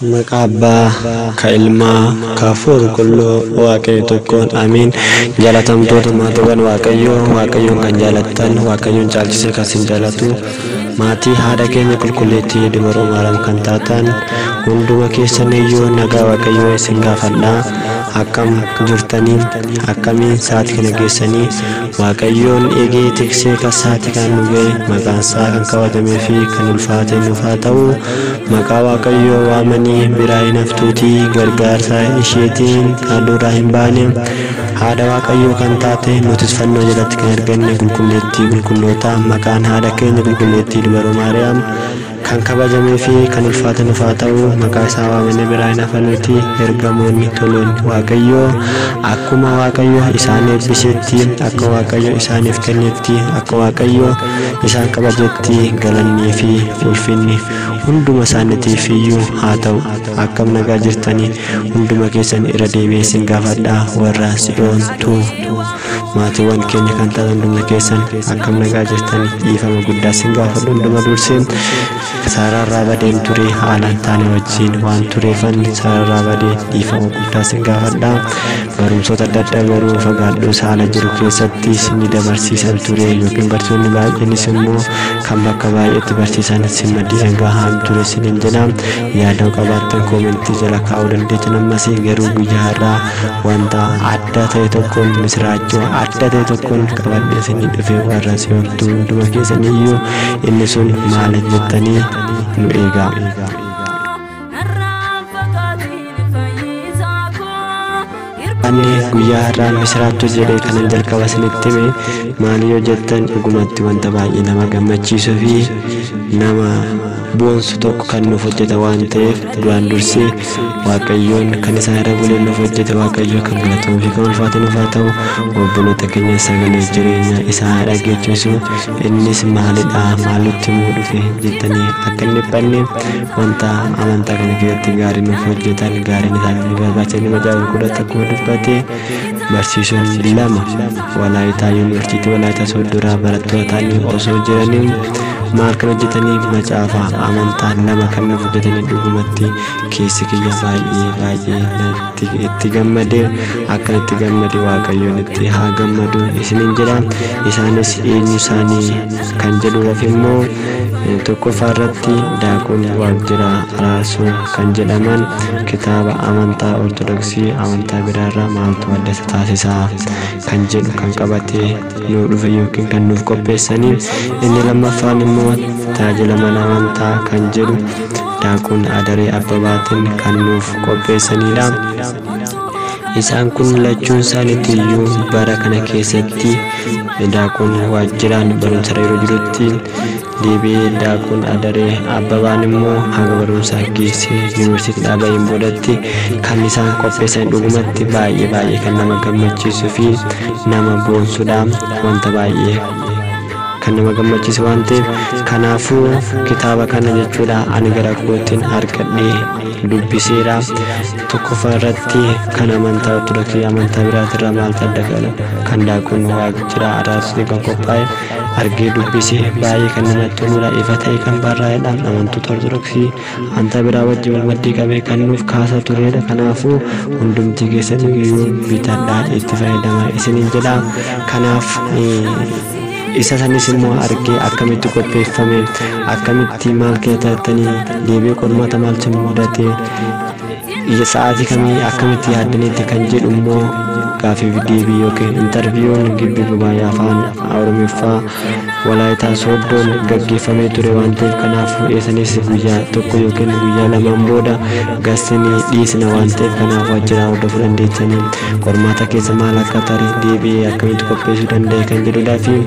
Maqaa Abbaa, ka Ilmaa, ka Hafuura Qulqulluu Waaqayyo tokkoon amiin. Jaalatamtoota maatiiwwan Waaqayyoon kan jaalattan, Waaqayyoon caalchisee kan isin jaalatu, maatii haadha keenya qulqulleettii dubaroo Maariyaam kan taatan hunduma keessaniyyuu nagaa Waaqayyoo isin gaafadhaa. Akkam jirtanii? Akkamiin sa'aatii kana geessanii? Waaqayyoon eegee tiksee sa'aatii kan nu ga'e maqaan isaa kan kabajamee fi kan ulfaate nuuf haa ta'u. Maqaa Waaqayyoo waamanii biraa hin haftuutii gargaarsa isheetiin kan duraa hin baane haadha Waaqayyoo kan taate nutis fannoo jalatti kan arganne qulqulleettii qulqullootaa maqaan haadha keenya qulqulleettii dubaroo Maariyaam kan kabajamee fi kan ulfaate nuuf haa ta'u. Maqaa isaa waamanii biraa hin hafnuutii ergamoonni toloonni Waaqayyoo akkuma Waaqayyo isaan eebbisetti, akka Waaqayyo isaaniif kennetti, akka Waaqayyo isaan kabajetti galannii fi ulfinni hunduma isaaniitiif iyyuu haa ta'u. Akkam nagaa jirtanii? Hunduma keessan irra deebi'ee isin gaafadhaa. Warra si'oontuu maatiiwwan keenya kan taatan hunduma keessan akkam nagaa jirtanii? Dhiifama guddaa isin gaafadhu. Hunduma dursee sararraa badeen ture haalaan taane wajjin waan tureefan sararraa badee dhiifama guddaa isin gaafadhaa. Barumsoota adda addaa garuu fagaadhuu haala jiru keessatti isin dabarsiisan ture yookiin barsiisonni baay'eenis immoo kan bakka baay'eetti barsiisan isin maddii gahaan ture isiniin jedha. Yaada qabaattan koomentii jala kaa'uu dandeettan. Ammas garuu guyyaa har'aa wanta adda ta'e tokkoon misiraachoo adda ta'e tokkoon qabadhee isinii dhufee warra si'oontuu hunduma keessaniyyuu inni sun maal jettanii nu eegaa. Ani guyyaa har'aa misiraachoo jedhee kanan jalqaba isinitti hime maal yoo jettan dhugumatti wanta baay'ee nama gammachiisuu fi nama boonsu tokko kan nuuf hojjeta waan ta'eef duraan dursee Waaqayyoon kan isaan irra bulee nuuf hojjete Waaqayyoo kan galatamuu fi kan ulfaate nuuf haa ta'u. Obboloota keenya sagalee jireenya isaa dhageessisu innis maalidha maalitti himuu dhufe jettanii akka hin dhiphanne wanta amantaa kana keessatti gaarii nuuf hojjetan gaariin isaanii barbaachisan majaajilu kudhatti akkuma dubbate barsiisonni lama Walaayitaa Yuunivarsiitii Walaayitaa Sooddoraa barattootaan osoo jiranii maal kan hojjetanii macaafa amantaa lama kan nuuf hojjetanii dhugumatti keessi kiyya baay'ee itti gammadee akka itti gammade Waaqayyoon itti haa gammadu isiniin jedha. Isaanis eenyu isaanii kan jedhuudhaaf immoo tokkoffaa irratti Daaqoon Waaqjiraa Araarsoo kan jedhaman kitaaba amantaa Ortodoksii amantaa biraarraa maaltu adda isa taasisaa kan jedhu kan qabatee nu dhufe yookiin kan nuuf qopheessanii. Inni lammaffaan immoo tajaajila mana amantaa kan jedhu Daaqoon Adaree Abbabaatiin kan nuuf qopheessanidha. Isaan kun lachuun isaaniitiyyuu bara kana keessatti Daaqoon Waaqjiraan barumsa yeroo jirutti deebi'ee Daaqoon Adaree Abbabaan immoo haga barumsaa geessee yuunivarsiitii dhaabbateen boodatti kan isaan qopheessan dhugumatti baay'ee kan nama gammachiisuu fi nama boonsudha. Wanta baay'ee kan nama gammachiisu waan ta'eef kanaafuu kitaaba kana jechuudha ani gara kootiin harkadhee dubbiseera. Tokkoffaa irratti kan amantaa Ortodoksii amantaa biraatirraa maaltu adda godha kan Daaqoon Waaqjiraa Araarsoo kan qophaa'e argee dubbisee baay'ee kan namatti toludha. Ifa ta'e kan barraa'edha. Amantoota Ortodoksii amantaa biraa wajjin wal maddii qabee kan nuuf kaasaa turedha. Kanaafuu hundumti keessaniyyuu bitadhaa itti fayyadamaa isiniin jedha. Kanaaf isa sanis immoo argee akkamitti qopheeffame akkamitti maal keessatti deebi'ee qormaata maaltu mudate sa'aatii kamii akkamitti yaaddanitti kan jedhu immoo gaafiif deebii yookiin intarviyuun gibbii gubaa'ee afaan Oromiffaa Walaayitaa Sooddoon gaggeeffamee ture waan ta'eef kanaafuu eessanis guyyaa tokko yookiin guyyaa lamaan booda gasinii dhiisna waan ta'eef kanaafuu achiraa hordofuu dandeessanii qormaata keessa maal akka tarii deebi'ee akkamitti qopheessuu danda'e kan jedhudhaa fi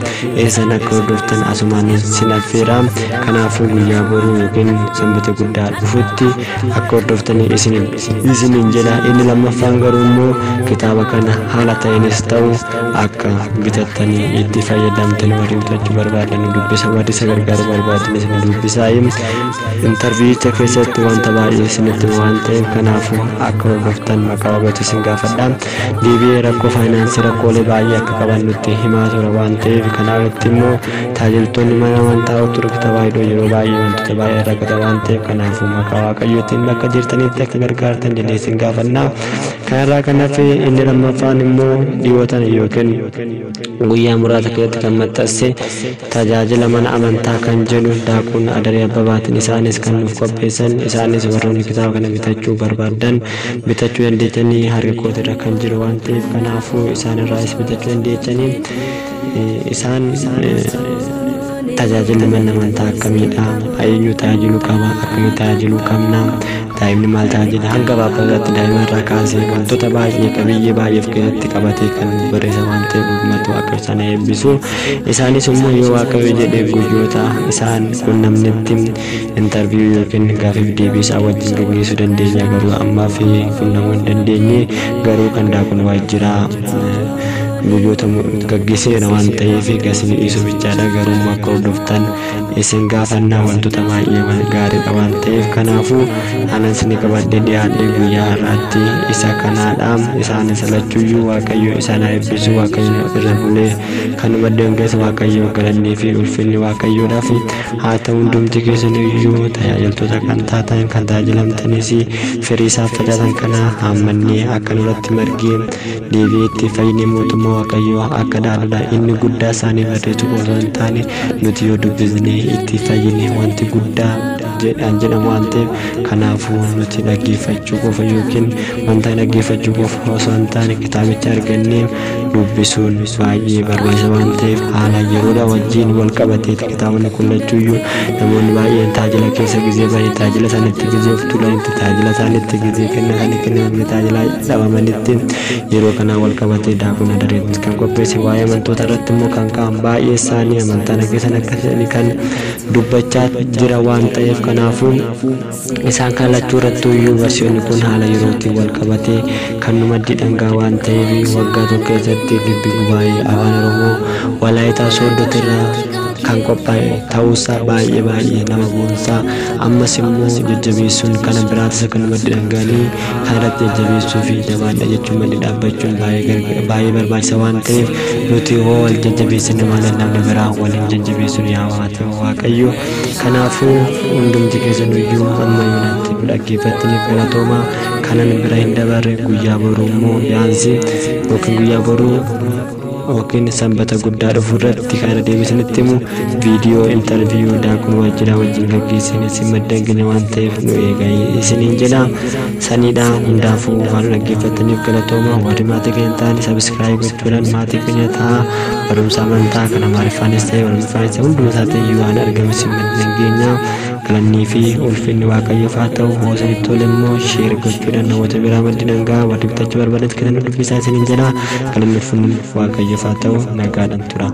eessan akka hordoftan asumaan sin affeera. Kanaafuu guyyaa boruu yookiin sanbata guddaa dhufutti akka hordoftanii isinin jedha. Inni lammaffaan garuu immoo kitaaba kana haala ta'eenis ta'u akka bitattanii itti fayyadamtan warri bitachuu barbaadan dubbisa, warri isa gargaaru barbaadan isin dubbisaa. Intarviicha keessatti wanta baay'ee isinitti waan ta'eef kanaafuu akka hordoftan maqaa wabatu isin gaafadha. Deebi'ee rakkoo faayinaansii rakkoolee baay'ee akka qaban nutti himaa ture waan ta'eef kanaafatti immoo tajaajiltoonni mana amantaa Ortodoksii Tawaahidoo yeroo baay'ee wantoota baay'ee rakkata waan ta'eef kanaafuu maqaa Waaqayyootiin bakka jirtanitti akka gargaartan jennee isin gaafanna. Kanarraa kan hafe inni lammaffaan immoo dhiyootan yookiin guyyaa muraasa keessatti kan maxxanse tajaajila mana amantaa kan jedhu daakuun Adaree Abbabaatiin isaanis kan nuuf qopheessan, isaanis warroonni kitaaba kana bitachuu barbaadan bitachuu dandeechanii harka kootirra kan jiru waan ta'eef kanaafuu isaan irraas bitachuu dandeechanii. Isaan tajaajilli mana amantaa akkamiidha, eenyu tajaajiluu qaba, akkamitti tajaajiluu qabna, daa'imni maal tajaajila, hanga baabbaatti daa'ima irraa kaasee wantoota baay'ee qabiyyee baay'eef keessatti qabatee kan barreessa waan ta'eef dhugumatti Waaqayyo isaan eebbisu. Isaanis immoo yoo Waaqayyo jedhee guyyoota isaan qunnamnetti intarviiyuu yookiin gaafiif deebii isaa wajjin gaggeessuu dandeenya. Garuu ammaaf qunnamuu hin dandeenye, garuu kan daakun waajjiraa guyyoota gaggeesseera waan ta'eef gasin dhiisuu bichaadha. Garuu akka hordoftan isin gaafannaa wantoota baay'ee gaariidha waan ta'eef kanaafuu anas ni qabadhee dhiyaadhee guyyaa har'aatti isa kanaadha. Isaanis lachuuyyuu Waaqayyo isaan eebbisu. Waaqayyo irra bulee kan maddangeessa Waaqayyo galannii fi ulfinni Waaqayyoodhaaf haa ta'u. Hundumti keessaniyyuu tajaajiltoota kan taatan kan tajaajilamtanis firii isaaf facaatan kana hammannee akka nurratti margee deebi'ee itti fayyinee mootummaa Waaqayyo akka dhaaludha. Inni guddaa isaanii barreessu osoo hin taane nuti yoo dubbisnee itti fayyinee wanti guddaa jedhamu waan ta'eef kanaafuu nuti dhaggeeffachuu qofa yookiin wanta dhaggeeffachuu qofa osoo hin taane kitaabicha argannee dubbisuun baay'ee barbaachisa waan ta'eef haala yeroodha wajjin wal qabatee kitaabni kun lachuuyyuu namoonni baay'een tajaajila keessa gizee baay'ee tajaajila isaaniitti gizee of tuulanitti tajaajila isaaniitti gizee kennamanii tajaajila dhabamanitti yeroo kanaa wal qabatee daakun Adaree kan qopheesse waa'ee amantoota irratti immoo kan ka'an baay'ee isaanii amantaan keessan akkasii kan dubbachaa jira waan ta'eef kanaafuu isaan kan lachuu irratti iyyuu barsiisonni kun haala yerootiin wal qabatee kan nu maddii dhangaa waan ta'eef waggaa tokko keessatti gibbi gubaa'ee afaan Oromoo Walaayitaa Sooddotirraa kan qophaa'e ta'uusaa baay'ee nama boonsaa. Ammas immoo jajjabeessuun kana biraatis akka nu maddii dhangaanii kan irratti jajjabeessuu fi jabaadha jechuun maddii dhaabbachuun baay'ee barbaachisa waan ta'eef nuti hoo wal jajjabeessine maal namni biraa waliin jajjabeessuun yaa Waaqayyo. Kanaafuu hundumti keessaniyyuu amma yoonatti dhaggeeffattaniif galatoomaa. Kanan bira hin dabarre guyyaa boruu immoo yaansi yookiin guyyaa boruu yookiin sanbata guddaa dhufu irratti kan deebisanitti immoo viidiyoo intarviiyuu daakun waajjira wajjin gaggeessine isin maddangine waan ta'eef nu eegaa isiniin jedha. Saniidha hundaafuu waan dhaggeeffattaniif galatooma. Warri maatii keenya ta'an sabiskiraayib gochuudhaan maatii keenya ta'a. Barumsa amantaa kan Amaariffaanis ta'e Oromoffaanis hunduma isaa ta'e waan argame isin maddangeenya. Galannii fi ulfinni Waaqayyoof haa ta'u. Hoosanitti tole immoo sheer gochuudhaan namoota biraa maddii dhangaa warri bitachuu barbaadan kan dubbisaa isiniin jedha. Galanni ulfinni Waaqayyoof haa ta'u. Nagaadhaan tura.